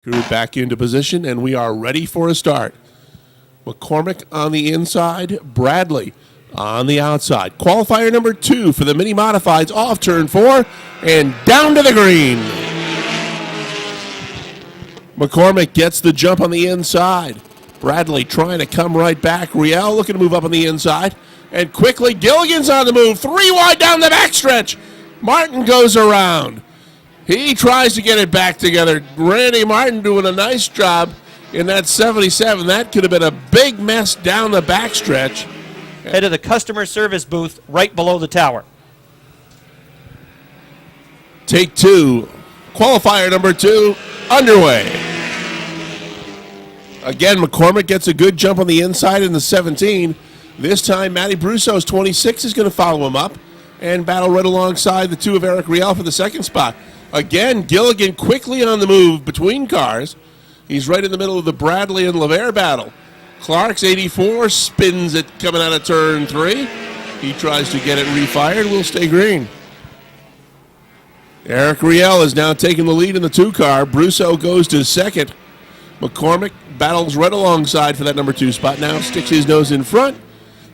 Crew back into position, and we are ready for a start. McCormick on the inside, Bradley on the outside. Qualifier number 2 for the mini modifieds off turn 4 and down to the green. McCormick gets the jump on the inside. Bradley trying to come right back. Riel looking to move up on the inside. And quickly, Gilligan's on the move. 3 wide down the backstretch. Martin goes around. He tries to get it back together. Randy Martin doing a nice job in that 77. That could have been a big mess down the backstretch. Head of the customer service booth right below the tower. Take 2. Qualifier number 2 underway. Again, McCormick gets a good jump on the inside in the 17. This time, Matty Brusso's 26 is going to follow him up and battle right alongside the 2 of Eric Riel for the second spot. Again, Gilligan quickly on the move between cars. He's right in the middle of the Bradley and LeVere battle. Clark's 84 spins it coming out of turn 3. He tries to get it refired. Will stay green. Eric Riel is now taking the lead in the 2 car. Brusso goes to second. McCormick battles right alongside for that number 2 spot. Now sticks his nose in front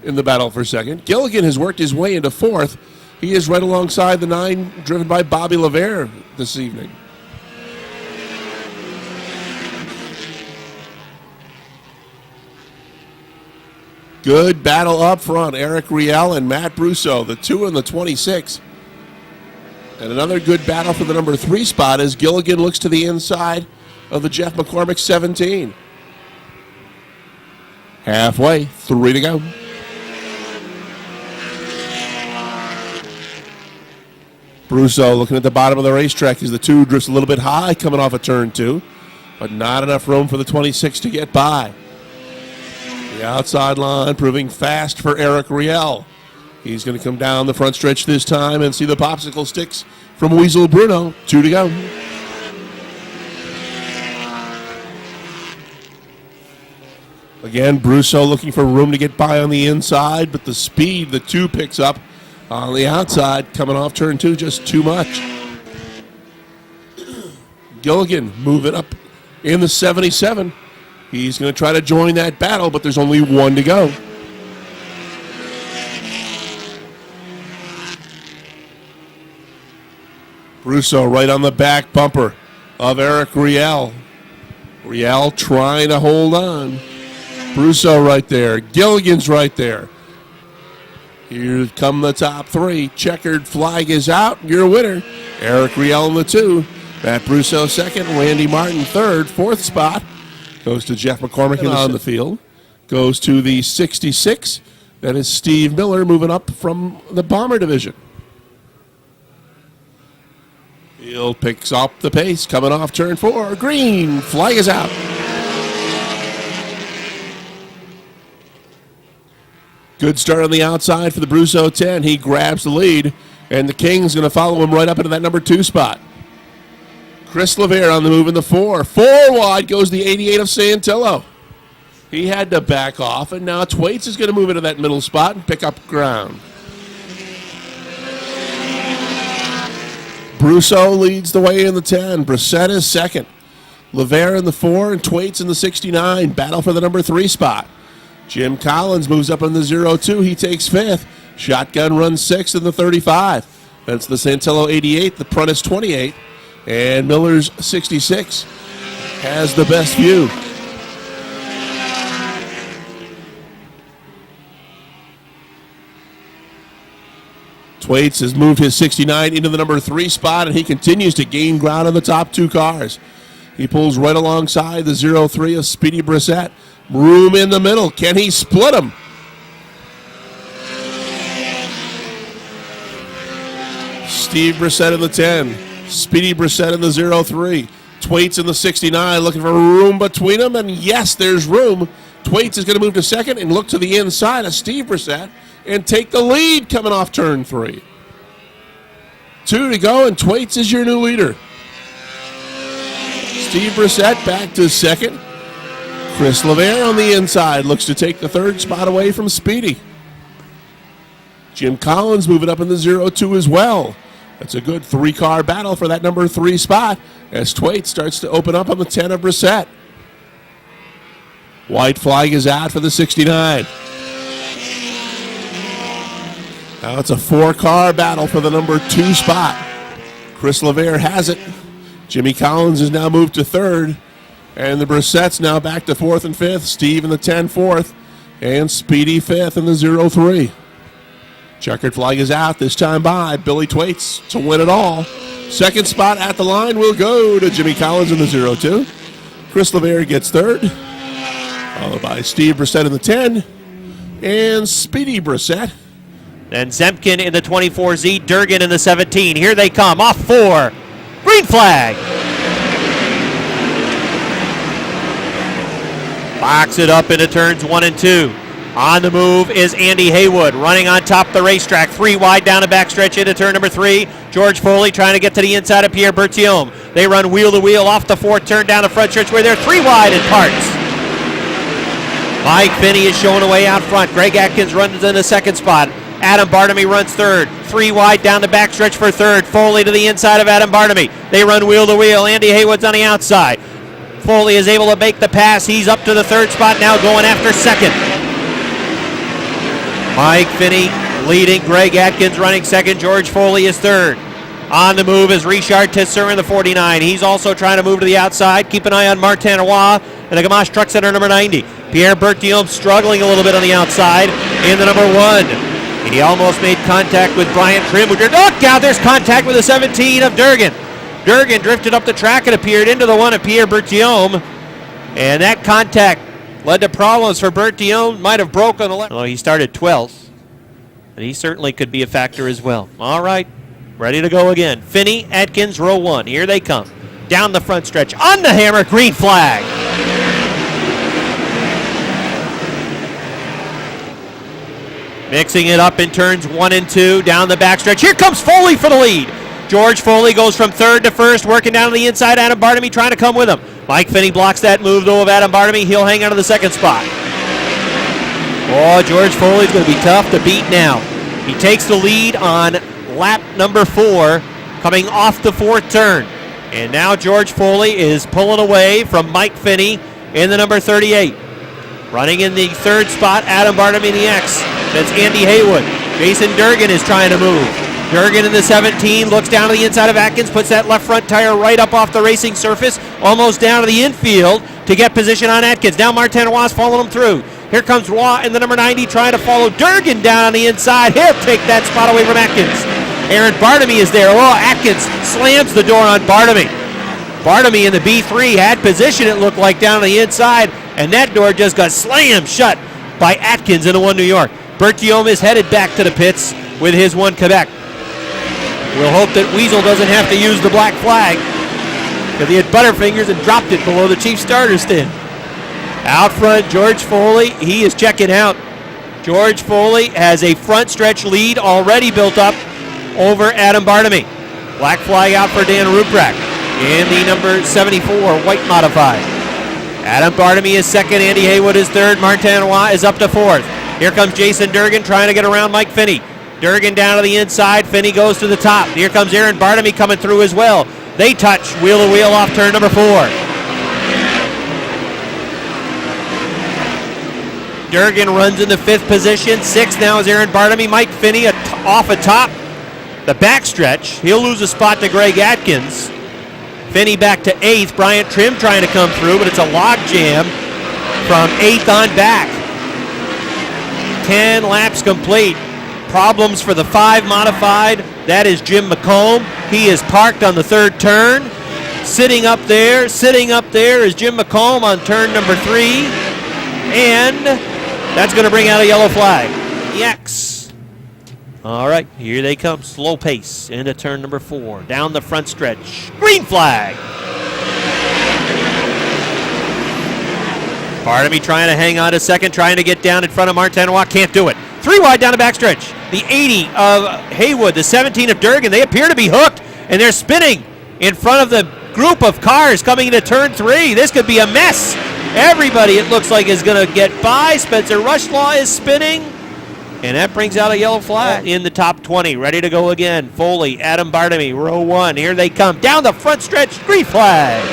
in the battle for second. Gilligan has worked his way into 4th. He is right alongside the 9 driven by Bobby LeVere this evening. Good battle up front. Eric Riel and Matt Brusso, the 2 and the 26. And another good battle for the number 3 spot as Gilligan looks to the inside of the Jeff McCormick 17. Halfway, 3 to go. Brusso looking at the bottom of the racetrack as the 2 drifts a little bit high coming off of turn 2, but not enough room for the 26 to get by. The outside line proving fast for Eric Riel. He's going to come down the front stretch this time and see the popsicle sticks from Weasel Bruno. 2 to go. Again, Brusso looking for room to get by on the inside, but the speed the 2 picks up on the outside, coming off turn 2, just too much. Gilligan moving up in the 77. He's going to try to join that battle, but there's only 1 to go. Brusso right on the back bumper of Eric Riel. Riel trying to hold on. Brusso right there. Gilligan's right there. Here come the top 3. Checkered flag is out. Your winner, Eric Riel in the 2. Matt Brusso second. Randy Martin third. 4th spot goes to Jeff McCormick on the field. Goes to the 66. That is Steve Miller moving up from the Bomber division. Hill picks up the pace coming off turn 4. Green. Flag is out. Good start on the outside for the Brusso 10. He grabs the lead, and the King's going to follow him right up into that number 2 spot. Chris LeVere on the move in the 4. 4 wide goes the 88 of Santillo. He had to back off, and now Twaits is going to move into that middle spot and pick up ground. Brusso leads the way in the 10. Brissett is second. LeVere in the 4 and Twaits in the 69. Battle for the number 3 spot. Jim Collins moves up in the 0-2. He takes 5th. Shotgun runs 6th in the 35. That's the Santillo 88. The Prentice 28. And Miller's 66 has the best view. Twaits has moved his 69 into the number 3 spot, and he continues to gain ground on the top 2 cars. He pulls right alongside the 0-3 of Speedy Brissett. Room in the middle. Can he split him? Steve Brissett in the 10. Speedy Brissett in the 0-3. Twaits in the 69 looking for room between them. And yes, there's room. Twaits is going to move to second and look to the inside of Steve Brissett and take the lead coming off turn 3. 2 to go, and Twaits is your new leader. Steve Brissett back to second. Chris LeVere on the inside looks to take the 3rd spot away from Speedy. Jim Collins moving up in the 0-2 as well. That's a good 3-car battle for that number 3 spot as Twait starts to open up on the 10 of Brissett. White flag is out for the 69. Now it's a 4-car battle for the number 2 spot. Chris LeVere has it. Jimmy Collins is now moved to 3rd. And the Brissett's now back to 4th and 5th. Steve in the 10 4th. And Speedy 5th in the 0-3. Checkered flag is out, this time by Billy Twaits to win it all. Second spot at the line will go to Jimmy Collins in the 0-2. Chris LeVere gets 3rd. Followed by Steve Brissett in the 10. And Speedy Brissett. Then Zemkin in the 24Z, Durgan in the 17. Here they come, off 4. Green flag. Box it up into turns 1 and 2. On the move is Andy Haywood, running on top of the racetrack. 3 wide down the backstretch into turn number 3. George Foley trying to get to the inside of Pierre Berthiaume. They run wheel to wheel off the 4th turn down the front stretch where they're 3 wide in parts. Mike Finney is showing away out front. Greg Atkins runs in the 2nd spot. Adam Bartamy runs 3rd. 3 wide down the backstretch for 3rd. Foley to the inside of Adam Bartamy. They run wheel to wheel. Andy Haywood's on the outside. Foley is able to make the pass. He's up to the 3rd spot now, going after 2nd. Mike Finney leading. Greg Atkins running 2nd. George Foley is 3rd. On the move is Richard Tesseur in the 49. He's also trying to move to the outside. Keep an eye on Martin Roy and the Gamache Truck Center number 90. Pierre Berthiaume struggling a little bit on the outside in the number 1. He almost made contact with Bryant Trim. Oh, God, there's contact with the 17 of Durgan. Durgan drifted up the track and appeared into the 1 of Pierre Berthiaume. And that contact led to problems for Berthiaume. Might have broken the left. Well, he started 12th. And he certainly could be a factor as well. All right, ready to go again. Finney, Atkins, row 1. Here they come. Down the front stretch. On the hammer, green flag. Mixing it up in turns 1 and 2. Down the backstretch. Here comes Foley for the lead. George Foley goes from 3rd to 1st, working down to the inside. Adam Bartamy trying to come with him. Mike Finney blocks that move, though, of Adam Bartamy. He'll hang on to the 2nd spot. Oh, George Foley's going to be tough to beat now. He takes the lead on lap number 4, coming off the 4th turn. And now George Foley is pulling away from Mike Finney in the number 38. Running in the 3rd spot, Adam Bartamy in the X. That's Andy Haywood. Jason Durgan is trying to move. Durgan in the 17 looks down to the inside of Atkins, puts that left front tire right up off the racing surface, almost down to the infield to get position on Atkins. Now Martin Roy's following him through. Here comes Roy in the number 90 trying to follow Durgan down on the inside. He'll take that spot away from Atkins. Aaron Bartamy is there. Oh, Atkins slams the door on Bartamy. Bartamy in the B3 had position, it looked like, down on the inside, and that door just got slammed shut by Atkins in the 1 New York. Berthiaume is headed back to the pits with his 1 Quebec. We'll hope that Weasel doesn't have to use the black flag, because he had butterfingers and dropped it below the chief starter stand. Out front, George Foley, he is checking out. George Foley has a front stretch lead already built up over Adam Bartamy. Black flag out for Dan Ruprecht in the number 74 white modified. Adam Bartamy is 2nd, Andy Haywood is 3rd, Martin Roy is up to 4th. Here comes Jason Durgan trying to get around Mike Finney. Durgan down to the inside, Finney goes to the top. Here comes Aaron Bartamy coming through as well. They touch wheel to wheel off turn number 4. Durgan runs in the 5th position. 6th now is Aaron Bartamy. Mike Finney off atop the backstretch. He'll lose a spot to Greg Atkins. Finney back to 8th. Bryant Trim trying to come through, but it's a log jam from 8th on back. 10 laps complete. Problems for the 5 modified. That is Jim McComb. He is parked on the 3rd turn. Sitting up there is Jim McComb on turn number 3. And that's going to bring out a yellow flag. Yes. All right, here they come. Slow pace into turn number 4. Down the front stretch. Green flag. Bartamy trying to hang on to 2nd, trying to get down in front of Martin Roy. Can't do it. 3 wide down the backstretch. The 80 of Haywood, the 17 of Durgan, they appear to be hooked, and they're spinning in front of the group of cars coming into turn 3. This could be a mess. Everybody, it looks like, is going to get by. Spencer Rushlaw is spinning. And that brings out a yellow flag in the top 20. Ready to go again. Foley, Adam Bartamy, row 1. Here they come. Down the front stretch, green flag.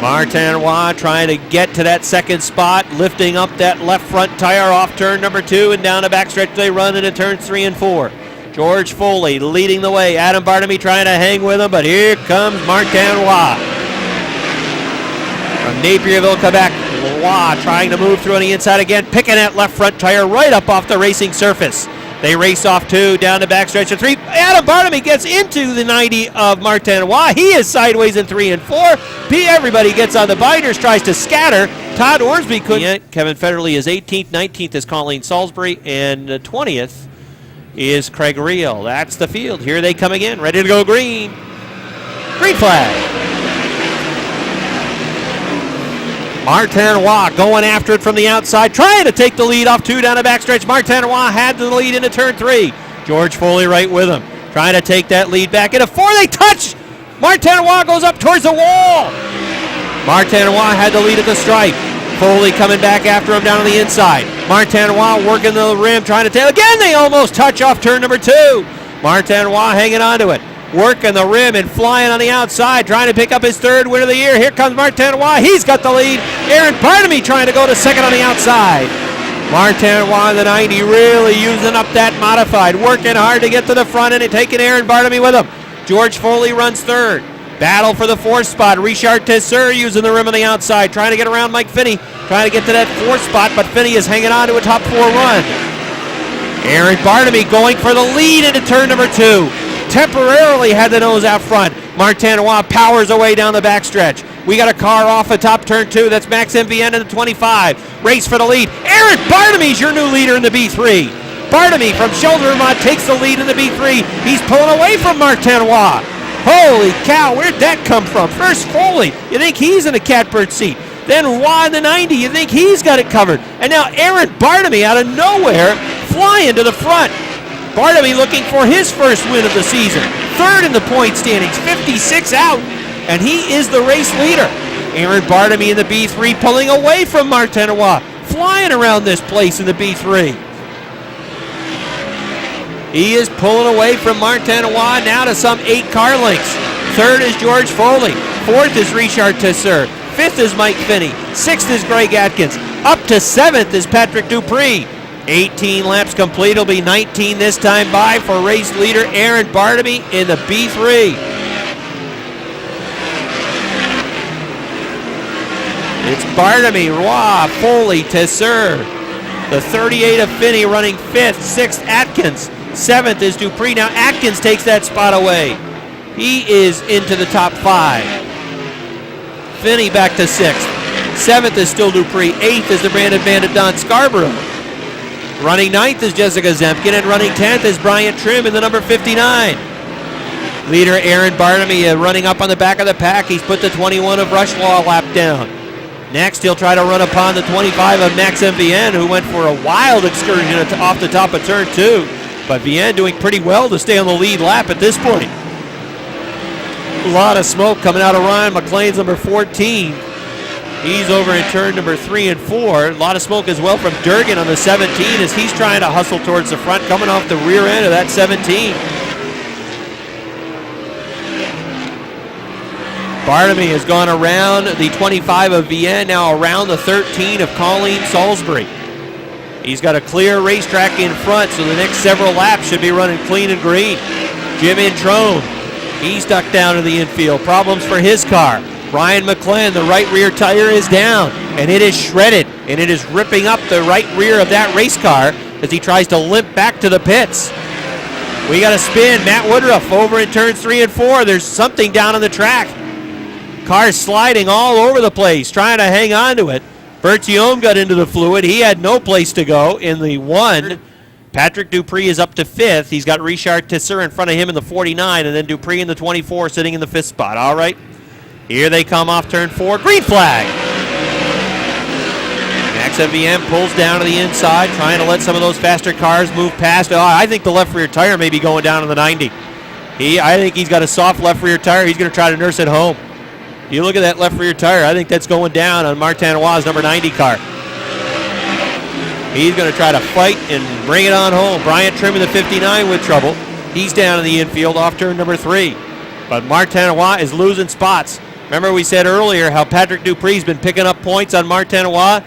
Martinois trying to get to that second spot, lifting up that left front tire off turn number 2, and down the backstretch they run into turns 3 and 4. George Foley leading the way. Adam Bartamy trying to hang with him, but here comes Martinois. From Napierville, Quebec, Lois trying to move through on the inside again, picking that left front tire right up off the racing surface. They race off 2, down the backstretch of 3. Adam Bartamy gets into the 90 of Martinois. He is sideways in 3 and 4. Everybody gets on the binders, tries to scatter. Todd Orsby couldn't. Kevin Federley is 18th. 19th is Colleen Salisbury. And 20th is Craig Reel. That's the field. Here they come again. Ready to go green. Green flag. Martinois going after it from the outside, trying to take the lead off 2 down the backstretch. Martinois had the lead into turn 3. George Foley right with him, trying to take that lead back into 4. They touch. Martinois goes up towards the wall. Martinois had the lead at the stripe. Foley coming back after him down on the inside. Martinois working the rim, trying to tail. Again, they almost touch off turn number 2. Martinois hanging on to it. Working the rim and flying on the outside, trying to pick up his 3rd win of the year. Here comes Martinois. He's got the lead. Aaron Bartamy trying to go to 2nd on the outside. Martinois, the 90, really using up that modified, working hard to get to the front and taking Aaron Bartamy with him. George Foley runs 3rd. Battle for the 4th spot. Richard Tesseur using the rim on the outside, trying to get around Mike Finney, trying to get to that 4th spot, but Finney is hanging on to a top 4 run. Aaron Bartamy going for the lead into turn number 2. Temporarily had the nose out front. Martinois powers away down the backstretch. We got a car off the top turn 2. That's Max MVN in the 25. Race for the lead. Aaron Bartamy's your new leader in the B3. Bartamy from Shelter, Vermont takes the lead in the B3. He's pulling away from Martinois. Holy cow, where'd that come from? First Foley, you think he's in a catbird seat. Then Waugh in the 90, you think he's got it covered. And now Aaron Bartamy out of nowhere flying to the front. Bartamy looking for his 1st win of the season. 3rd in the point standings, 56 out, and he is the race leader. Aaron Bartamy in the B3 pulling away from Martinois, flying around this place in the B3. He is pulling away from Martinois now to some 8 car lengths. 3rd is George Foley. 4th is Richard Tesseur. 5th is Mike Finney. 6th is Greg Atkins. Up to 7th is Patrick Dupree. 18 laps complete. It'll be 19 this time by for race leader Aaron Bartamy in the B3. It's Bartamy, Roy, Foley, Tesseur. The 38 of Finney running 5th. 6th, Atkins. 7th is Dupree. Now Atkins takes that spot away. He is into the top 5. Finney back to 6th. 7th is still Dupree. 8th is the Brandon Bandit Don Scarborough. Running 9th is Jessica Zemkin, and running 10th is Bryant Trim in the number 59. Leader Aaron Bartamy running up on the back of the pack. He's put the 21 of Rushlaw lap down. Next, he'll try to run upon the 25 of Max MVN, who went for a wild excursion off the top of turn 2. But Vienne doing pretty well to stay on the lead lap at this point. A lot of smoke coming out of Ryan McLean's number 14. He's over in turn number 3 and 4. A lot of smoke as well from Durgan on the 17 as he's trying to hustle towards the front, coming off the rear end of that 17. Bartamy has gone around the 25 of Vienne, now around the 13 of Colleen Salisbury. He's got a clear racetrack in front, so the next several laps should be running clean and green. Jim Introne, he's ducked down to the infield. Problems for his car. Ryan McClenn, the right rear tire is down, and it is shredded, and it is ripping up the right rear of that race car as he tries to limp back to the pits. We got a spin. Matt Woodruff over in turns 3 and 4. There's something down on the track. Car's sliding all over the place, trying to hang on to it. Bertiome got into the fluid. He had no place to go in the 1. Patrick Dupree is up to 5th. He's got Richard Tesseur in front of him in the 49, and then Dupree in the 24 sitting in the 5th spot. All right. Here they come off turn 4. Green flag. Max MVM pulls down to the inside, trying to let some of those faster cars move past. Oh, I think the left rear tire may be going down to the 90. I think he's got a soft left rear tire. He's going to try to nurse it home. You look at that left rear tire. I think that's going down on Martinois' number 90 car. He's going to try to fight and bring it on home. Bryant Trim in the 59 with trouble. He's down in the infield off turn number 3. But Martinois is losing spots. Remember we said earlier how Patrick Dupree's been picking up points on Martinois,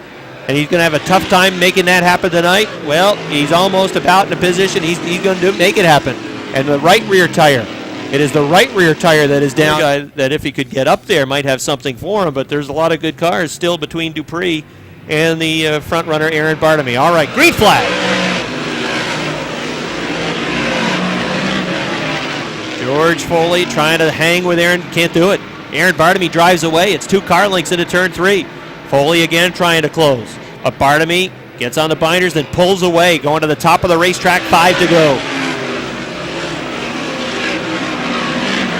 and he's going to have a tough time making that happen tonight. Well, he's almost about in a position he's going to make it happen. And the right rear tire. It is the right rear tire that is down. That if he could get up there might have something for him, but there's a lot of good cars still between Dupree and the front runner Aaron Bartamy. All right, green flag. George Foley trying to hang with Aaron, can't do it. Aaron Bartamy drives away. It's 2 car lengths into turn 3. Foley again trying to close. But Bartamy gets on the binders, then pulls away, going to the top of the racetrack, 5 to go.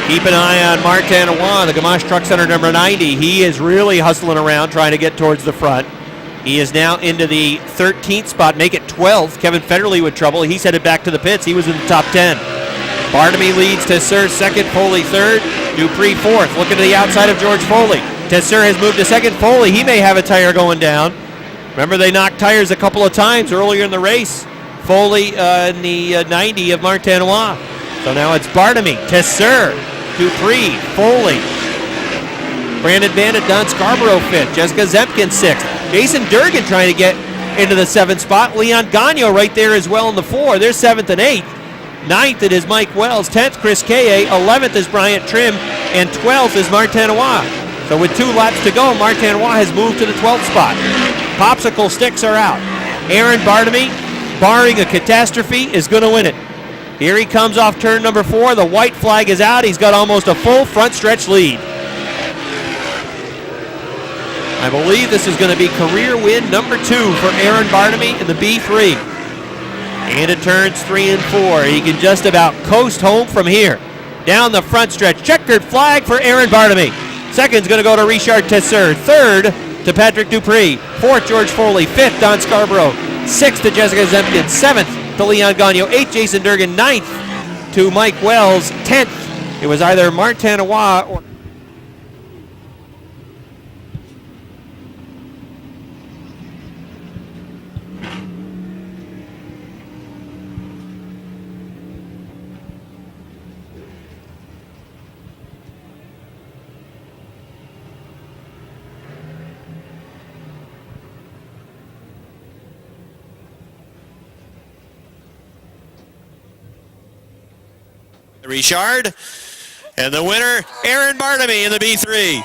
Keep an eye on Martinois, the Gamache Truck Center number 90. He is really hustling around trying to get towards the front. He is now into the 13th spot, make it 12th. Kevin Federley with trouble. He's headed back to the pits. He was in the top 10. Bartamy leads Tesseur second, Foley third, Dupree fourth. Looking to the outside of George Foley. Tesseur has moved to second. Foley, he may have a tire going down. Remember, they knocked tires a couple of times earlier in the race. Foley in the 90 of Martinois. So now it's Bartamy, Tesseur, Dupree, Foley. Brandon Bandit, Don Scarborough fifth. Jessica Zemkin sixth. Jason Durgan trying to get into the 7th spot. Leon Gagnon right there as well in the 4. They're 7th and 8th. 9th it is Mike Wells. 10th Chris Kaye. 11th is Bryant Trim. And 12th is Martinois. So with 2 laps to go, Martinois has moved to the 12th spot. Popsicle sticks are out. Aaron Bartamy, barring a catastrophe, is going to win it. Here he comes off turn number 4. The white flag is out. He's got almost a full front stretch lead. I believe this is going to be career win number 2 for Aaron Bartamy in the B3. And it turns 3 and 4. He can just about coast home from here. Down the front stretch. Checkered flag for Aaron Bartamy. Second's going to go to Richard Tesseur. Third to Patrick Dupree. Fourth, George Foley. Fifth, Don Scarborough. Sixth to Jessica Zemkin. Seventh to Leon Gagnon. Eighth, Jason Durgan. Ninth to Mike Wells. 10th, it was either Martinois or... Richard, and the winner, Aaron Bartamy in the B3.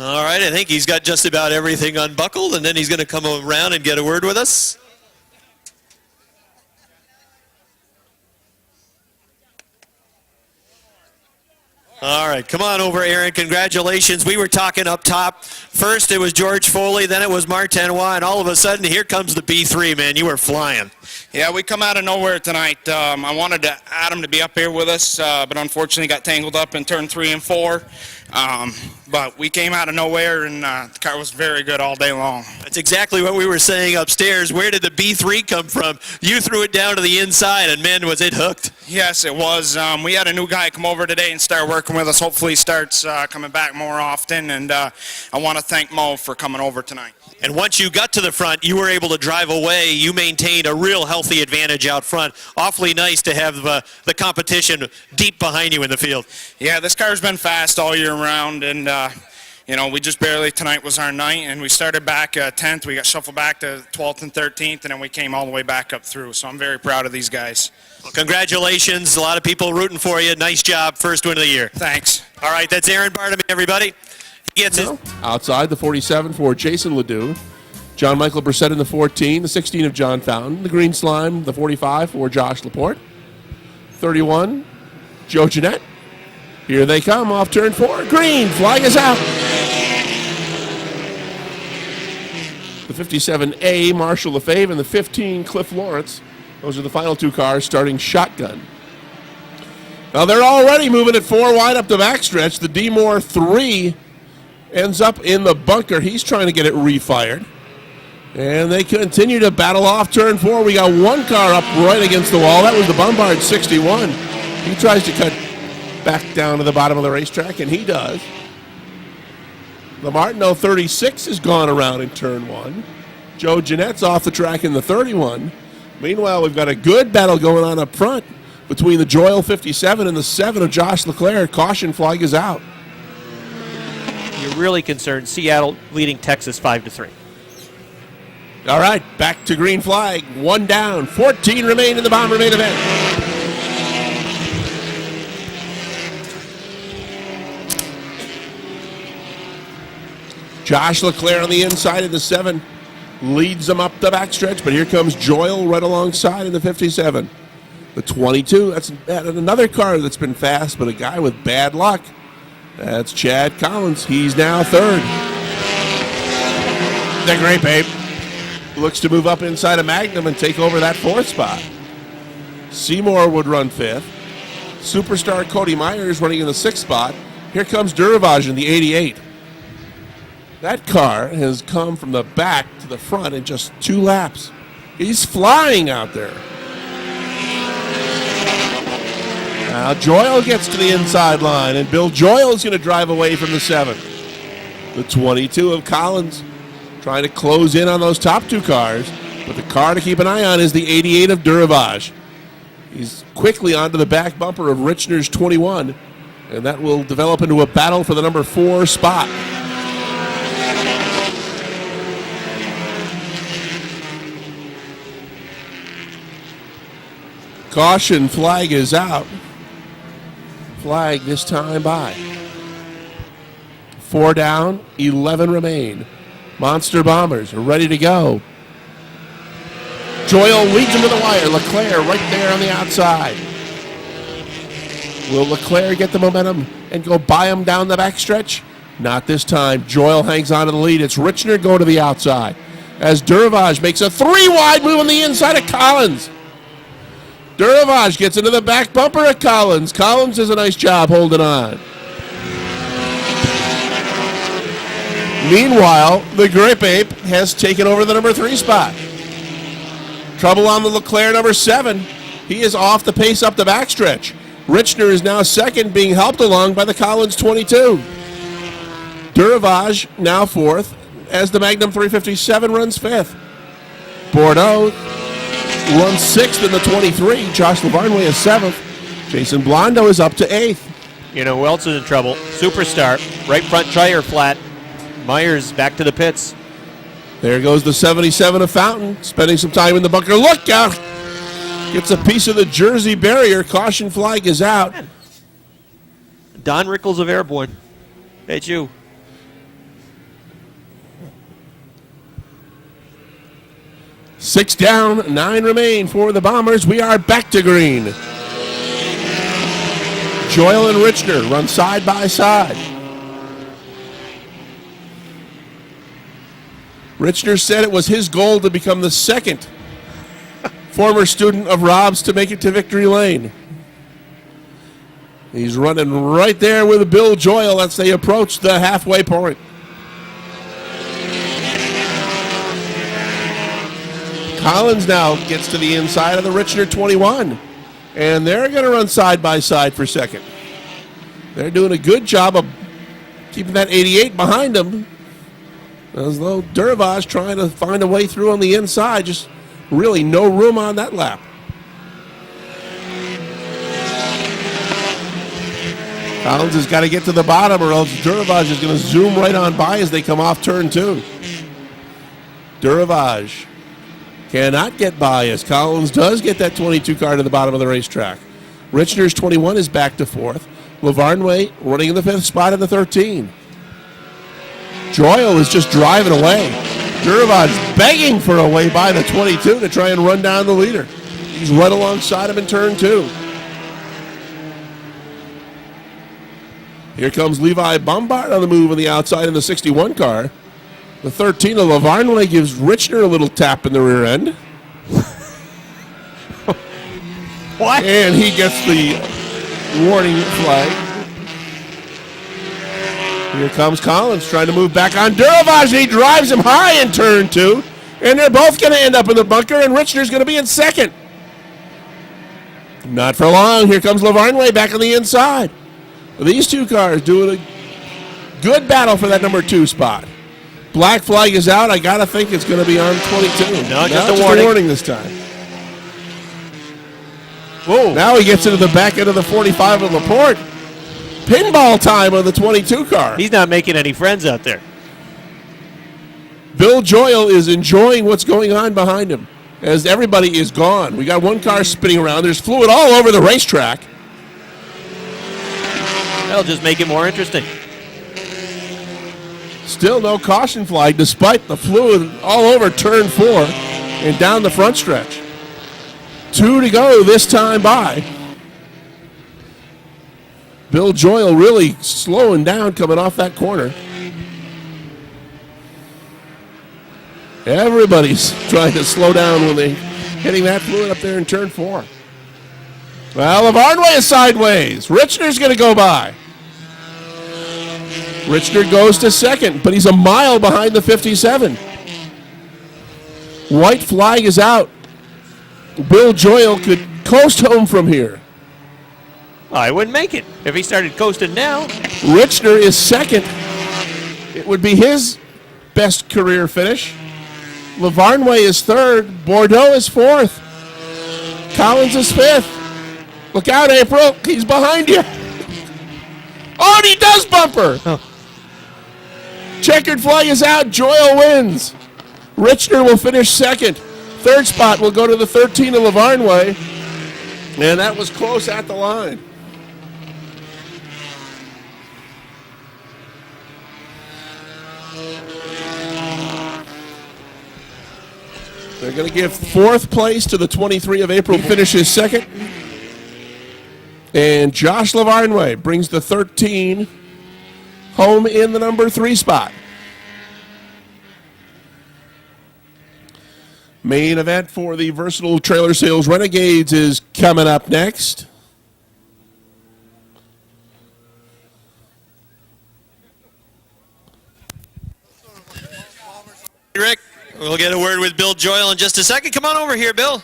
All right, I think he's got just about everything unbuckled, and then he's going to come around and get a word with us. All right, come on over, Aaron. Congratulations. We were talking up top. First it was George Foley, then it was Martinois, and all of a sudden here comes the B3, man. You were flying. Yeah, we come out of nowhere tonight. I wanted Adam to be up here with us, but unfortunately got tangled up in turn 3 and 4. But we came out of nowhere, and the car was very good all day long. That's exactly what we were saying upstairs. Where did the B3 come from? You threw it down to the inside, and man, was it hooked. Yes, it was. We had a new guy come over today and start working with us. Hopefully he starts coming back more often, and I want to thank Mo for coming over tonight. And once you got to the front, you were able to drive away. You maintained a real healthy advantage out front. Awfully nice to have the competition deep behind you in the field. Yeah, this car's been fast all year round, and you know, we just barely, tonight was our night, and we started back 10th. We got shuffled back to 12th and 13th, and then we came all the way back up through. So I'm very proud of these guys. Well, congratulations. A lot of people rooting for you. Nice job. First win of the year. Thanks. All right, that's Aaron Bartamy, everybody. He gets it. Outside, the 47 for Jason Ledoux. John Michael Brissett in the 14, the 16 of John Fountain. The green slime, the 45 for Josh Laporte. 31, Joe Jeanette. Here they come off turn 4. Green, flag is out. The 57A, Marshall Lefebvre, and the 15, Cliff Lawrence. Those are the final 2 cars starting shotgun. Now they're already moving it 4 wide up the backstretch. The D-Moore 3 ends up in the bunker. He's trying to get it refired. And they continue to battle off turn 4. We got one car up right against the wall. That was the Bombard 61. He tries to cut back down to the bottom of the racetrack, and he does. The Martineau 36 has gone around in turn 1. Joe Jeanette's off the track in the 31. Meanwhile, we've got a good battle going on up front between the Joyle 57 and the 7 of Josh Leclerc. Caution flag is out. You're really concerned. Seattle leading Texas 5-3. All right, back to green flag. 1 down. 14 remain in the Bomber main event. Josh Leclerc on the inside of the 7 leads them up the backstretch, but here comes Joyle right alongside in the 57. The 22, that's another car that's been fast, but a guy with bad luck. That's Chad Collins. He's now 3rd. The Great Babe looks to move up inside of Magnum and take over that 4th spot. Seymour would run 5th. Superstar Cody Myers running in the 6th spot. Here comes Duravage in the 88. That car has come from the back to the front in just 2 laps. He's flying out there. Now Joyle gets to the inside line, and Bill Joyle is going to drive away from the 7. The 22 of Collins trying to close in on those top 2 cars, but the car to keep an eye on is the 88 of Duravage. He's quickly onto the back bumper of Richner's 21, and that will develop into a battle for the number 4 spot. Caution flag is out. Flag this time by. 4 down, 11 remain. Monster Bombers are ready to go. Joyle leads him to the wire. Leclerc right there on the outside. Will Leclerc get the momentum and go by him down the backstretch? Not this time. Joyle hangs on to the lead. It's Richner going to the outside as Duravage makes a 3 wide move on the inside of Collins. Duravage gets into the back bumper of Collins. Collins does a nice job holding on. Meanwhile, the Grape Ape has taken over the number 3 spot. Trouble on the Leclerc number 7. He is off the pace up the backstretch. Richner is now 2nd, being helped along by the Collins 22. Duravage now 4th as the Magnum 357 runs 5th. Bordeaux runs 6th in the 23. Josh Lavarnway is 7th. Jason Blondo is up to 8th. You know who else is in trouble? Superstar. Right front tire flat. Myers back to the pits. There goes the 77 of Fountain, spending some time in the bunker. Look out! Gets a piece of the Jersey barrier. Caution flag is out. Don Rickles of Airborne. Hey, it's you. Six down, 9 remain for the Bombers. We are back to green. Joyle and Richner run side by side. Richner said it was his goal to become the 2nd former student of Rob's to make it to victory lane. He's running right there with Bill Joyle as they approach the halfway point. Collins now gets to the inside of the Richner 21, and they're going to run side by side for 2nd. They're doing a good job of keeping that 88 behind them, as though Duravage trying to find a way through on the inside. Just really no room on that lap. Collins has got to get to the bottom, or else Duravage is going to zoom right on by as they come off turn 2. Duravage cannot get by as Collins does get that 22 car to the bottom of the racetrack. Richner's 21 is back to 4th. Lavarnway running in the 5th spot in the 13. Joyle is just driving away. Duravage begging for a way by the 22 to try and run down the leader. He's right alongside him in turn 2. Here comes Levi Bombard on the move on the outside in the 61 car. The 13 of Lavarnway gives Richner a little tap in the rear end. What? And he gets the warning flag. Here comes Collins trying to move back on Duravage. He drives him high in turn 2. And they're both going to end up in the bunker, and Richner's going to be in second. Not for long. Here comes Lavarnway back on the inside. These two cars doing a good battle for that number 2 spot. Black flag is out. I got to think it's going to be on 22. No, just a warning this time. Whoa. Now he gets into the back end of the 45 of Laporte. Pinball time on the 22 car. He's not making any friends out there. Bill Joyle is enjoying what's going on behind him as everybody is gone. We got one car spinning around. There's fluid all over the racetrack. That'll just make it more interesting. Still no caution flag despite the fluid all over turn 4 and down the front stretch. 2 to go this time by. Bill Joyle really slowing down coming off that corner. Everybody's trying to slow down when they're hitting that fluid up there in turn 4. Well, Lavarnway is sideways. Richner's going to go by. Richner goes to second, but he's a mile behind the 57. White flag is out. Bill Joyle could coast home from here. I wouldn't make it if he started coasting now. Richner is second. It would be his best career finish. Lavarnway is third. Bordeaux is fourth. Collins is fifth. Look out, April. He's behind you. Oh, and he does bumper. Oh. Checkered flag is out. Joyle wins. Richner will finish second. Third spot will go to the 13 of Lavarnway. And that was close at the line. They're going to give fourth place to the 23 of April. He finishes second. And Josh Lavarnway brings the 13 home in the number 3 spot. Main event for the Versatile Trailer Sales Renegades is coming up next. Rick, we'll get a word with Bill Joyle in just a second. Come on over here, Bill.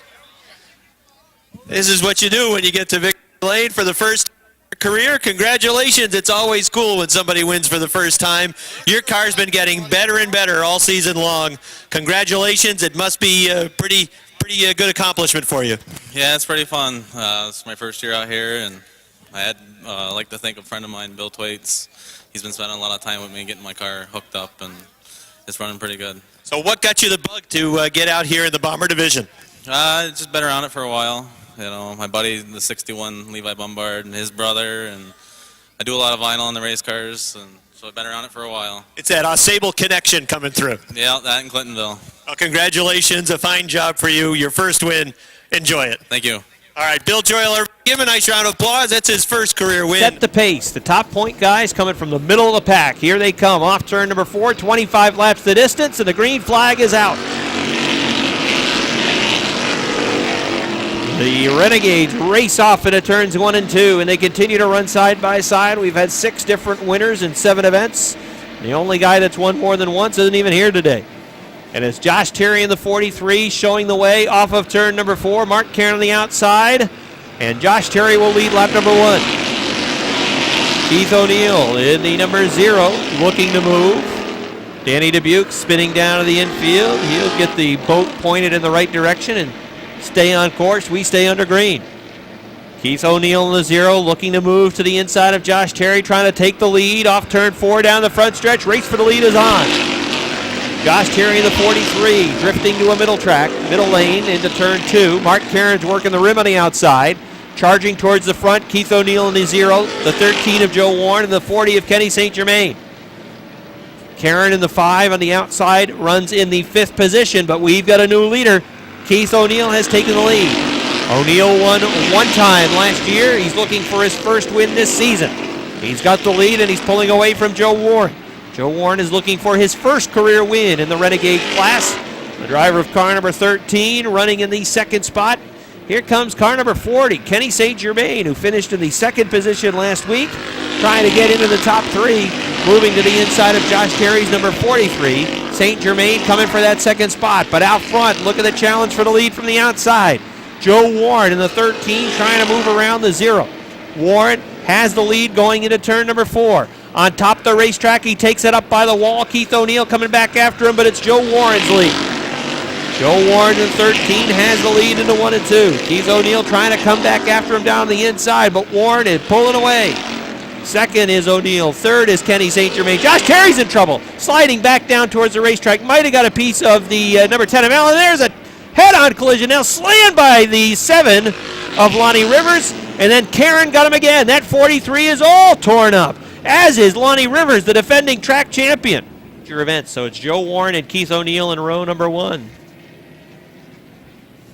This is what you do when you get to victory lane for the first career. Congratulations. It's always cool when somebody wins for the first time. Your car's been getting better and better all season long. Congratulations. It must be a pretty good accomplishment for you. Yeah, it's pretty fun. It's my first year out here, and I had like to thank a friend of mine, Bill Twaits. He's been spending a lot of time with me getting my car hooked up, and it's running pretty good. So what got you the bug to get out here in the Bomber Division? Just been around it for a while. You know, my buddy, the 61 Levi Bombard, and his brother, and I do a lot of vinyl on the race cars, and so I've been around it for a while. It's that Sable connection coming through. Yeah, that in Clintonville. Well, congratulations. A fine job for you. Your first win. Enjoy it. Thank you. All right, Bill Joyle, give him a nice round of applause. That's his first career win. Set the pace. The top point guys coming from the middle of the pack. Here they come off turn number 4, 25 laps the distance, and the green flag is out. The Renegades race off into turns 1 and 2, and they continue to run side by side. We've had 6 different winners in 7 events. The only guy that's won more than once isn't even here today. And it's Josh Terry in the 43 showing the way off of turn number 4. Mark Cairn on the outside, and Josh Terry will lead lap number 1. Keith O'Neill in the number 0 looking to move. Danny Dubuque spinning down to the infield. He'll get the boat pointed in the right direction and stay on course. We stay under green. Keith O'Neill in the 0 looking to move to the inside of Josh Terry, trying to take the lead off turn 4 down the front stretch. Race for the lead is on. Josh Terry in the 43 drifting to a middle lane into turn 2. Mark Cairns working the rim on the outside, charging towards the front. Keith O'Neill in the 0, the 13 of Joe Warren, and the 40 of Kenny St. Germain. Cairn in the 5 on the outside runs in the 5th position, but we've got a new leader. Keith O'Neill has taken the lead. O'Neill won one time last year. He's looking for his first win this season. He's got the lead, and he's pulling away from Joe Warren. Joe Warren is looking for his first career win in the Renegade class. The driver of car number 13 running in the 2nd spot Here comes car number 40, Kenny St. Germain, who finished in the second position last week, trying to get into the top 3, moving to the inside of Josh Terry's number 43. St. Germain coming for that second spot, but out front, look at the challenge for the lead from the outside. Joe Warren in the 13 trying to move around the 0. Warren has the lead going into turn number 4. On top of the racetrack, he takes it up by the wall. Keith O'Neill coming back after him, but it's Joe Warren's lead. Joe Warren in 13 has the lead into 1 and 2. Keith O'Neill trying to come back after him down the inside, but Warren is pulling away. Second is O'Neill. Third is Kenny St. Germain. Josh Terry's in trouble, sliding back down towards the racetrack. Might have got a piece of the number 10 of Allen. There's a head-on collision. Now slammed by the 7 of Lonnie Rivers, and then Karen got him again. That 43 is all torn up, as is Lonnie Rivers, the defending track champion. Your event. So it's Joe Warren and Keith O'Neill in row number 1.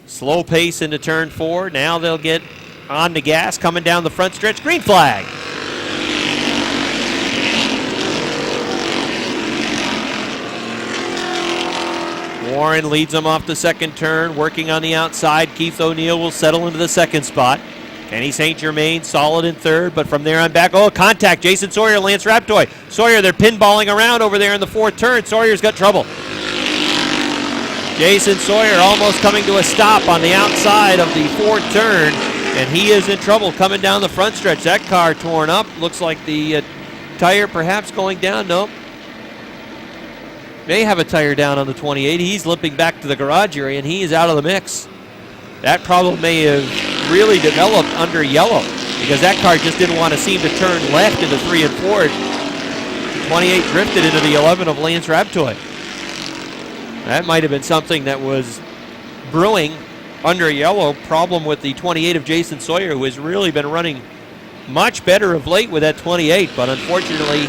Slow pace into turn 4. Now they'll get on the gas coming down the front stretch. Green flag. Warren leads them off the second turn, working on the outside. Keith O'Neill will settle into the second spot. Kenny St. Germain solid in third, but from there on back, contact. Jason Sawyer, Lance Raptoy. Sawyer, they're pinballing around over there in the fourth turn. Sawyer's got trouble. Jason Sawyer almost coming to a stop on the outside of the fourth turn, and he is in trouble coming down the front stretch. That car torn up. Looks like the tire perhaps going down. Nope. May have a tire down on the 28. He's limping back to the garage area, and he is out of the mix. That problem may have really developed under yellow, because that car just didn't want to seem to turn left into 3 and 4. 28 drifted into the 11 of Lance Raptoy. That might have been something that was brewing under yellow. Problem with the 28 of Jason Sawyer, who has really been running much better of late with that 28, but unfortunately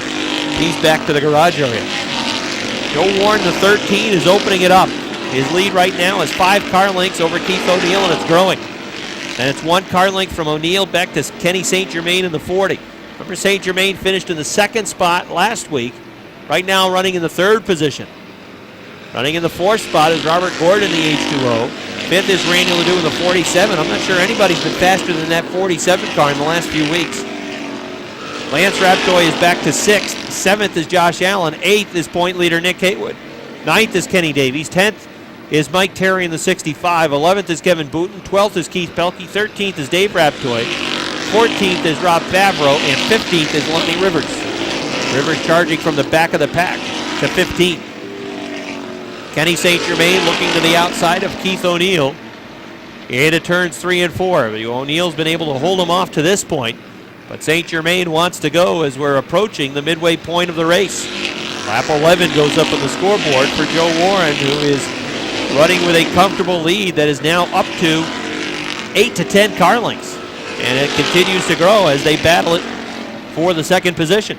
he's back to the garage area. Joe Warren, the 13, is opening it up. His lead right now is 5 car lengths over Keith O'Neill, and it's growing. And it's 1 car length from O'Neill back to Kenny St. Germain in the 40. Remember, St. Germain finished in the second spot last week. Right now running in the 3rd position. Running in the 4th spot is Robert Gordon in the H2O. 5th is Randy Ledoux in the 47. I'm not sure anybody's been faster than that 47 car in the last few weeks. Lance Raptoy is back to 6th. 7th is Josh Allen. 8th is point leader Nick Haywood. 9th is Kenny Davies. 10th is Mike Terry in the 65. 11th is Kevin Booten. 12th is Keith Pelkey. 13th is Dave Raptoy. 14th is Rob Favreau. And 15th is Lonnie Rivers. Rivers charging from the back of the pack to 15th. Kenny St. Germain looking to the outside of Keith O'Neill into turns 3 and 4. O'Neill's been able to hold him off to this point, but St. Germain wants to go as we're approaching the midway point of the race. Lap 11 goes up on the scoreboard for Joe Warren, who is running with a comfortable lead that is now up to 8 to 10 car lengths, and it continues to grow as they battle it for the second position.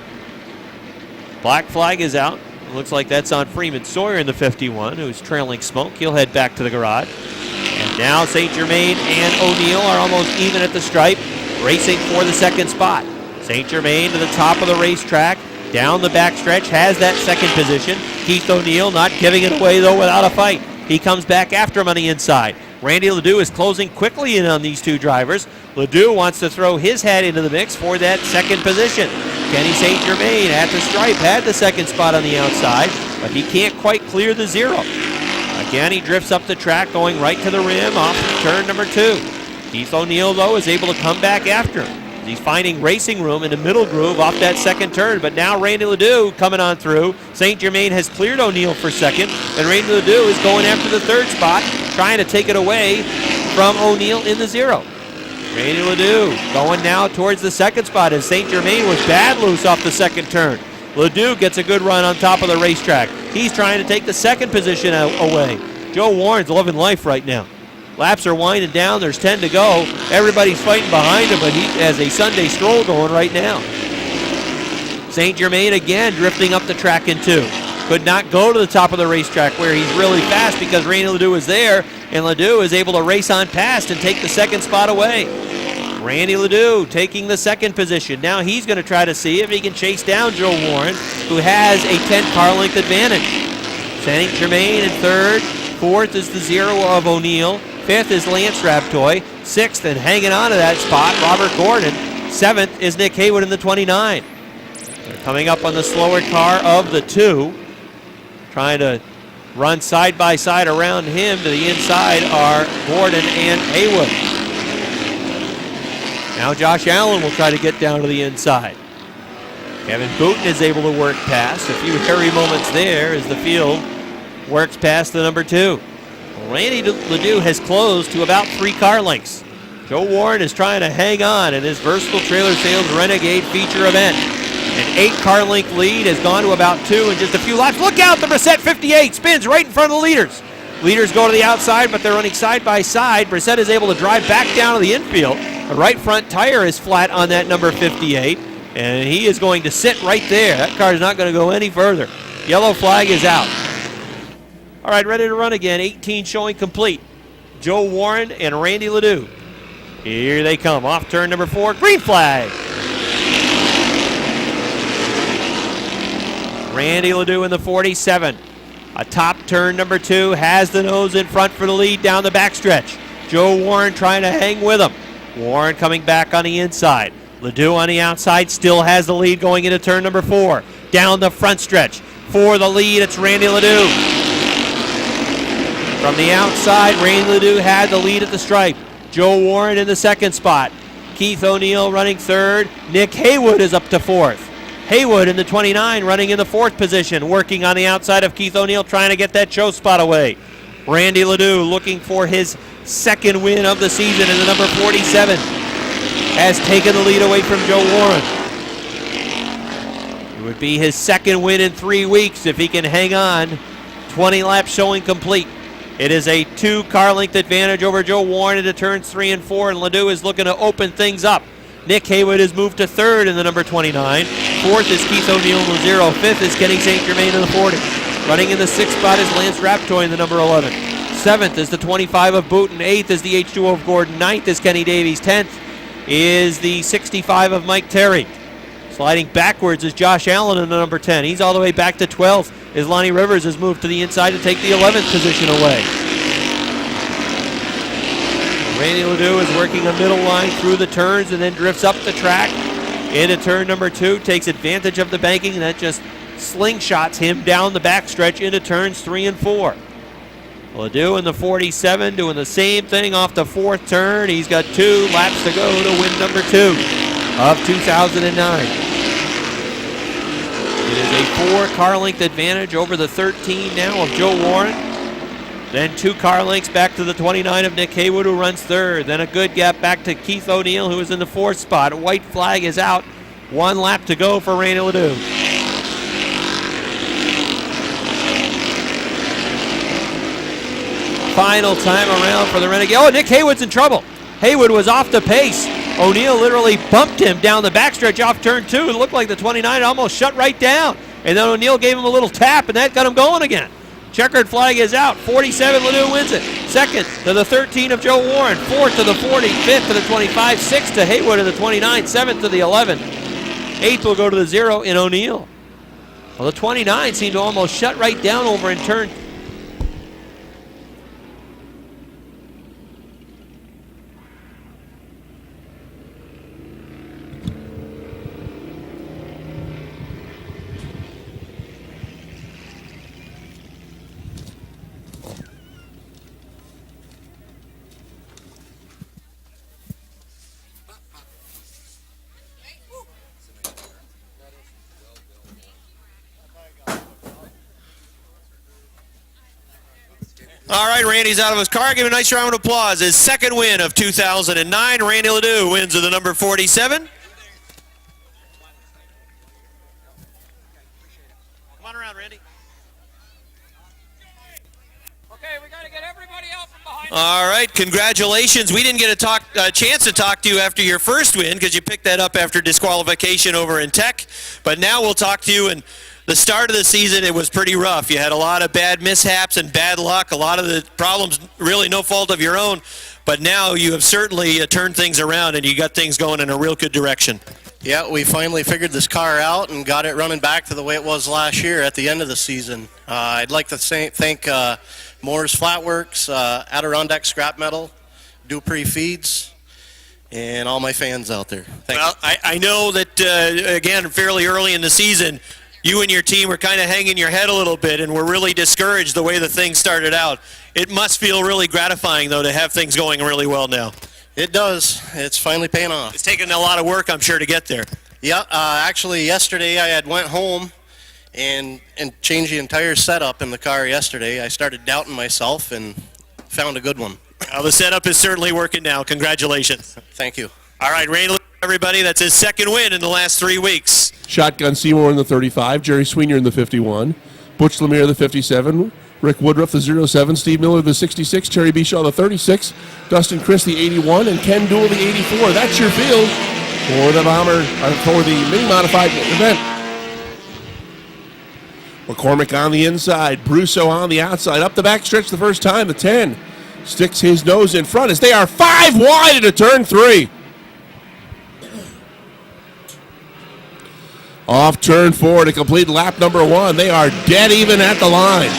Black flag is out. Looks like that's on Freeman Sawyer in the 51, who's trailing smoke. He'll head back to the garage. And now St. Germain and O'Neill are almost even at the stripe, racing for the second spot. St. Germain to the top of the racetrack, down the backstretch, has that second position. Keith O'Neill not giving it away, though, without a fight. He comes back after him on the inside. Randy Ledoux is closing quickly in on these 2 drivers. Ledoux wants to throw his hat into the mix for that second position. Kenny St. Germain at the stripe had the second spot on the outside, but he can't quite clear the 0. Again, he drifts up the track, going right to the rim off turn number 2. Keith O'Neill, though, is able to come back after him. He's finding racing room in the middle groove off that second turn, but now Randy Ledoux coming on through. St. Germain has cleared O'Neill for second, and Randy Ledoux is going after the 3rd spot, trying to take it away from O'Neill in the 0. Randy Ledoux going now towards the second spot as St. Germain was bad loose off the second turn. Ledoux gets a good run on top of the racetrack. He's trying to take the second position away. Joe Warren's loving life right now. Laps are winding down. There's 10 to go. Everybody's fighting behind him, but he has a Sunday stroll going right now. St. Germain again drifting up the track in 2. Could not go to the top of the racetrack where he's really fast because Randy Ledoux is there, and Ledoux is able to race on past and take the second spot away. Randy Ledoux taking the second position. Now he's going to try to see if he can chase down Joe Warren, who has a 10 car length advantage. St. Germain in 3rd. 4th is the 0 of O'Neill. 5th is Lance Raptoy. 6th and hanging on to that spot, Robert Gordon. 7th is Nick Haywood in the 29. They're coming up on the slower car of the 2. Trying to run side by side around him. To the inside are Gordon and Haywood. Now Josh Allen will try to get down to the inside. Kevin Booten is able to work past. A few hairy moments there as the field works past the number 2. Randy Ledoux has closed to about 3 car lengths. Joe Warren is trying to hang on in his versatile trailer sales Renegade Feature event. An 8 car length lead has gone to about 2 in just a few laps. Look out, the Brissett 58 spins right in front of the leaders. Leaders go to the outside, but they're running side by side. Brissett is able to drive back down to the infield. The right front tire is flat on that number 58, and he is going to sit right there. That car is not going to go any further. Yellow flag is out. All right, ready to run again. 18 showing complete. Joe Warren and Randy Ledoux. Here they come. Off turn number 4. Green flag. Randy Ledoux in the 47. Atop turn number 2. Has the nose in front for the lead down the backstretch. Joe Warren trying to hang with him. Warren coming back on the inside. Ledoux on the outside still has the lead going into turn number 4. Down the front stretch. For the lead, it's Randy Ledoux. From the outside, Randy Ledoux had the lead at the stripe. Joe Warren in the 2nd spot. Keith O'Neill running 3rd. Nick Haywood is up to 4th. Haywood in the 29 running in the 4th position, working on the outside of Keith O'Neill, trying to get that show spot away. Randy Ledoux looking for his 2nd win of the season in the number 47. Has taken the lead away from Joe Warren. It would be his 2nd win in 3 weeks if he can hang on. 20 laps showing complete. It is a 2 car length advantage over Joe Warren into turns 3 and 4, and Ledoux is looking to open things up. Nick Haywood has moved to 3rd in the number 29. 4th is Keith O'Neill in the 0. 5th is Kenny St. Germain in the 40. Running in the 6th spot is Lance Raptoy in the number 11. 7th is the 25 of Booten. 8th is the H2O of Gordon. 9th is Kenny Davies. 10th is the 65 of Mike Terry. Sliding backwards is Josh Allen in the number 10. He's all the way back to 12th as Lonnie Rivers has moved to the inside to take the 11th position away. Randy Ledoux is working a middle line through the turns and then drifts up the track into turn number 2, takes advantage of the banking, and that just slingshots him down the backstretch into turns 3 and 4. Ledoux in the 47 doing the same thing off the 4th turn. He's got 2 laps to go to win number 2 of 2009. It is a 4 car length advantage over the 13 now of Joe Warren. Then 2 car lengths back to the 29 of Nick Haywood, who runs 3rd. Then a good gap back to Keith O'Neill, who is in the 4th spot. A white flag is out. 1 lap to go for Randy Ledoux. Final time around for the Renegade. Oh, Nick Haywood's in trouble. Haywood was off the pace. O'Neill literally bumped him down the backstretch off turn 2. It looked like the 29 almost shut right down. And then O'Neill gave him a little tap, and that got him going again. Checkered flag is out. 47, Ledoux wins it. 2nd to the 13 of Joe Warren. 4th to the 40. 5th to the 25. 6th to Haywood in the 29. 7th to the 11. 8th will go to the 0 in O'Neill. Well, the 29 seemed to almost shut right down over in turn. All right, Randy's out of his car. Give him a nice round of applause. His 2nd win of 2009. Randy Ledoux wins with the number 47. Come on around, Randy. Okay, we got to get everybody out from behind. All right, congratulations. We didn't get a chance to talk to you after your first win because you picked that up after disqualification over in Tech. But now we'll talk to you. And the start of the season, it was pretty rough. You had a lot of bad mishaps and bad luck, a lot of the problems really no fault of your own. But now you have certainly turned things around and you got things going in a real good direction. Yeah, we finally figured this car out and got it running back to the way it was last year at the end of the season. I'd like to thank Moore's Flatworks, Adirondack Scrap Metal, Dupree Feeds, and all my fans out there. Thank you. Well, I know that, again, fairly early in the season, you and your team were kind of hanging your head a little bit and were really discouraged the way the thing started out. It must feel really gratifying, though, to have things going really well now. It does. It's finally paying off. It's taken a lot of work, I'm sure, to get there. Yeah, actually yesterday I had went home and changed the entire setup in the car yesterday. I started doubting myself and found a good one. Well, the setup is certainly working now. Congratulations. Thank you. All right, Rain, everybody, that's his second win in the last 3 weeks. Shotgun Seymour in the 35, Jerry Sweener in the 51, Butch Lemire the 57, Rick Woodruff the 07, Steve Miller the 66, Terry Bishaw the 36, Dustin Chris the 81, and Ken Dool the 84. That's your field for the for the mini modified event. McCormick on the inside, Brusso on the outside, up the backstretch the first time. The 10 sticks his nose in front as they are 5 wide into turn 3. Off turn 4 to complete lap number 1. They are dead even at the line.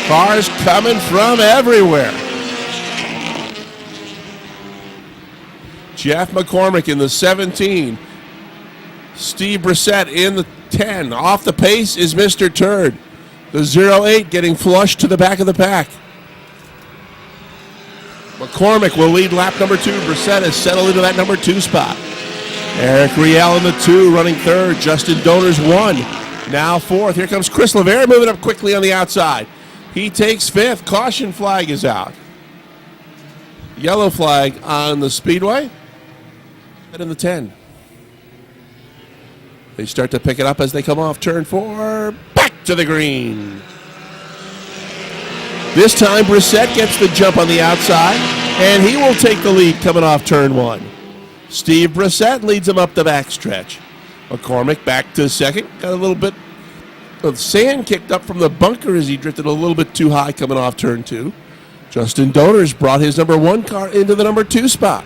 Cars coming from everywhere. Jeff McCormick in the 17. Steve Brissett in the 10. Off the pace is Mr. Turd. The 08 getting flushed to the back of the pack. McCormick will lead lap number 2. Brissett has settled into that number 2 spot. Eric Riel in the 2, running 3rd. Justin Donors 1. Now 4th. Here comes Chris Lavere moving up quickly on the outside. He takes 5th. Caution flag is out. Yellow flag on the Speedway. And in the 10. They start to pick it up as they come off turn 4. Back to the green. This time Brissett gets the jump on the outside, and he will take the lead coming off turn 1. Steve Brissett leads him up the backstretch. McCormick back to second. Got a little bit of sand kicked up from the bunker as he drifted a little bit too high coming off turn 2. Justin Donors brought his number 1 car into the number 2 spot.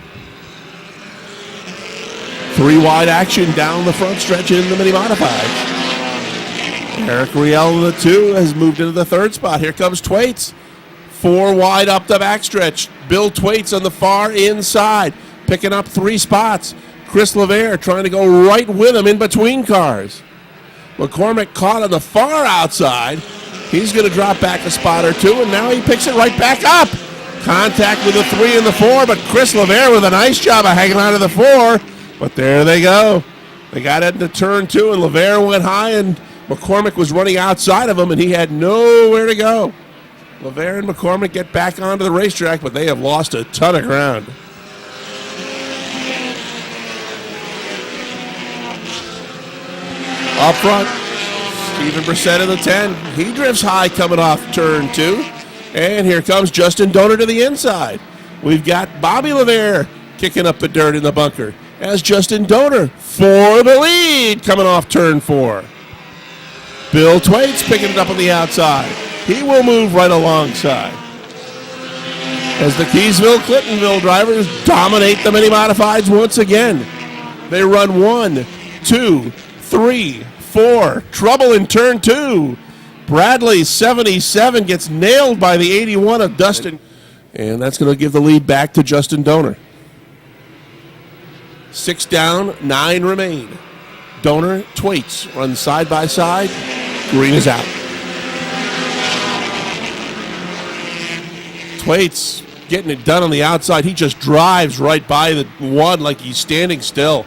3 wide action down the front stretch in the mini modifieds. Eric Riel in the 2 has moved into the 3rd spot. Here comes Twaits. 4 wide up the backstretch. Bill Twaits on the far inside, picking up 3 spots. Chris Lavere trying to go right with him in between cars. McCormick caught on the far outside. He's going to drop back a spot or 2, and now he picks it right back up. Contact with the 3 and the 4, but Chris Lavere with a nice job of hanging on to the 4. But there they go. They got into turn 2, and Lavere went high, and McCormick was running outside of him, and he had nowhere to go. Lavere and McCormick get back onto the racetrack, but they have lost a ton of ground. Up front, Stephen Brissett in the 10. He drifts high coming off turn 2. And here comes Justin Donor to the inside. We've got Bobby Lavere kicking up the dirt in the bunker as Justin Donor for the lead coming off turn 4. Bill Twaits picking it up on the outside. He will move right alongside as the Keysville-Clintonville drivers dominate the mini modifieds once again. They run 1, 2, 3, 4. Trouble in turn 2. Bradley, 77, gets nailed by the 81 of Dustin. And that's going to give the lead back to Justin Donor. 6 down, 9 remain. Donor, Twaits run side by side. Green is out. Twaits getting it done on the outside. He just drives right by the 1 like he's standing still.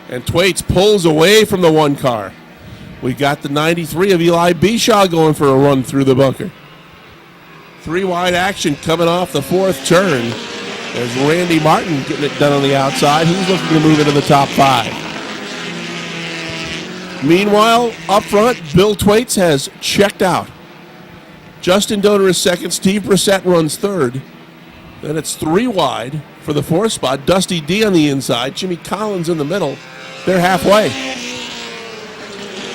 And Twaits pulls away from the 1 car. We got the 93 of Eli Bishaw going for a run through the bunker. 3 wide action coming off the 4th turn. There's Randy Martin getting it done on the outside. He's looking to move into the top 5. Meanwhile, up front, Bill Twaits has checked out. Justin Donor is second. Steve Brissett runs 3rd. Then it's 3 wide for the 4th spot. Dusty D on the inside. Jimmy Collins in the middle. They're halfway.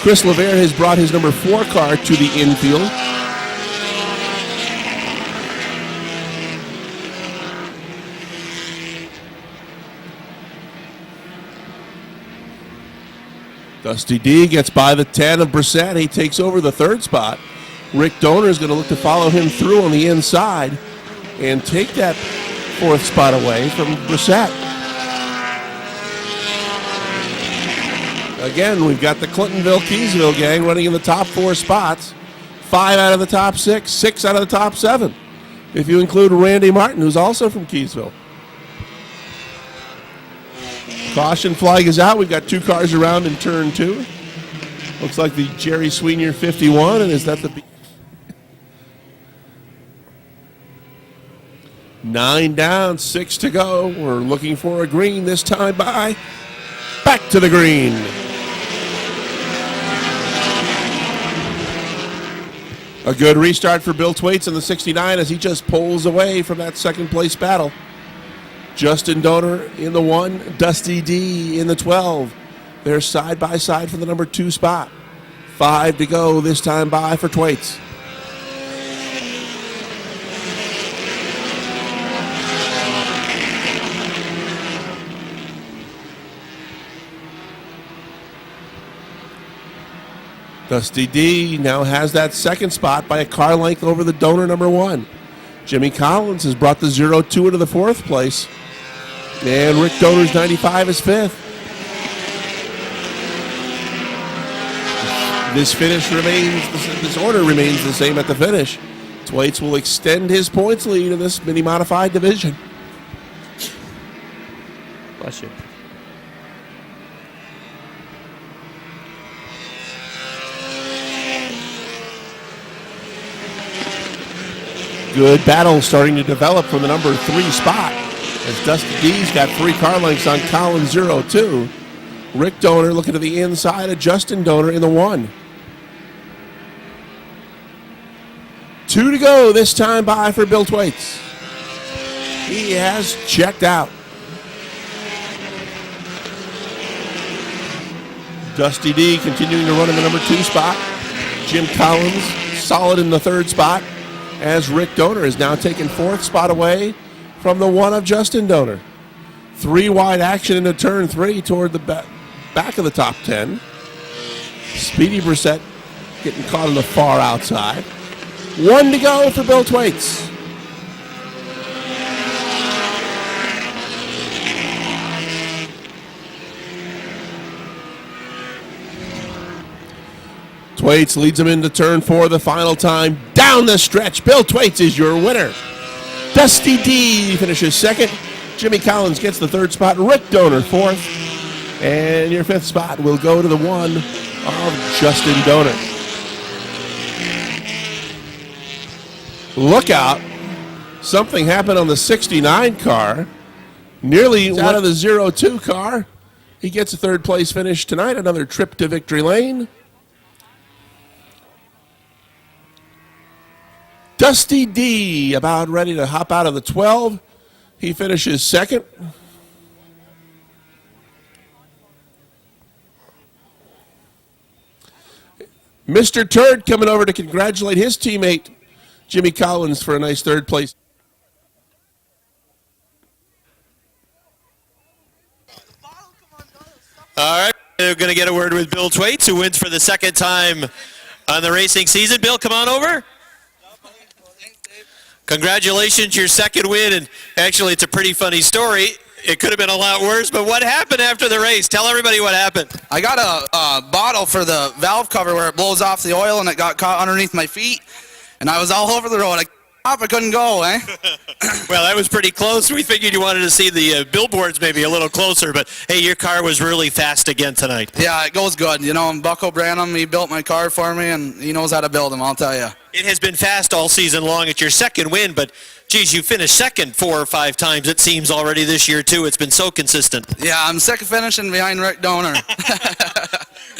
Chris Lavere has brought his number 4 car to the infield. Dusty D gets by the 10 of Brissett. He takes over the 3rd spot. Rick Donor is going to look to follow him through on the inside and take that 4th spot away from Brissett. Again, we've got the Clintonville-Keysville gang running in the top 4 spots. 5 out of the top 6, 6 out of the top 7. If you include Randy Martin, who's also from Keysville. Caution flag is out. We've got 2 cars around in turn 2. Looks like the Jerry Sweeney 51, and is that the... 9 down, 6 to go. We're looking for a green this time by. Back to the green. A good restart for Bill Thwaites in the 69 as he just pulls away from that second place battle. Justin Donor in the 1, Dusty D in the 12. They're side by side for the number 2 spot. 5 to go this time by for Thwaites. Dusty D now has that second spot by a car length over the Donor number 1. Jimmy Collins has brought the 0-2 into the 4th place. And Rick Donor's 95 is 5th. This order remains the same at the finish. Thwaites will extend his points lead in this mini modified division. Bless you. Good battle starting to develop from the number 3 spot as Dusty D's got 3 car lengths on Collins 0-2. Rick Donor looking to the inside of Justin Donor in the 1. 2 to go this time by for Bill Thwaites. He has checked out. Dusty D continuing to run in the number 2 spot. Jim Collins solid in the 3rd spot as Rick Donor is now taking 4th spot away from the 1 of Justin Donor. 3 wide action into turn 3 toward the back of the top 10. Speedy Brissett getting caught on the far outside. 1 to go for Bill Thwaites. Thwaites leads him into turn 4 the final time. Down the stretch, Bill Thwaites is your winner. Dusty D finishes 2nd. Jimmy Collins gets the 3rd spot. Rick Donor 4th. And your 5th spot will go to the 1 of Justin Donor. Look out. Something happened on the 69 car. Nearly out of the 0-2 car. He gets a 3rd place finish tonight. Another trip to victory lane. Dusty D about ready to hop out of the 12. He finishes 2nd. Mr. Turd coming over to congratulate his teammate, Jimmy Collins, for a nice 3rd place. All right, we're going to get a word with Bill Thwaites, who wins for the 2nd time on the racing season. Bill, come on over. Congratulations, your 2nd win, and actually it's a pretty funny story. It could have been a lot worse, but what happened after the race? Tell everybody what happened. I got a bottle for the valve cover where it blows off the oil, and it got caught underneath my feet, and I was all over the road. I couldn't go, eh? Well, that was pretty close. We figured you wanted to see the billboards maybe a little closer, but hey, your car was really fast again tonight. Yeah, it goes good. You know, Bucko Branham, he built my car for me, and he knows how to build them, I'll tell you. It has been fast all season long. It's your 2nd win, but geez, you finished 2nd 4 or 5 times, it seems, already this year, too. It's been so consistent. Yeah, I'm sick of finishing behind Rick Donor.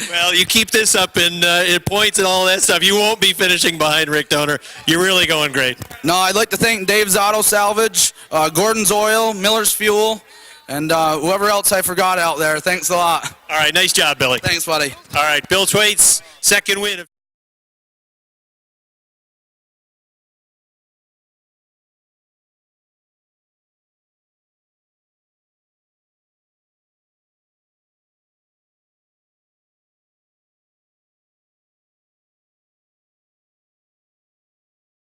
Well, you keep this up in points and all that stuff. You won't be finishing behind Rick Donor. You're really going great. No, I'd like to thank Dave's Auto Salvage, Gordon's Oil, Miller's Fuel, and whoever else I forgot out there. Thanks a lot. All right, nice job, Billy. Thanks, buddy. All right, Bill Thwaites, 2nd win.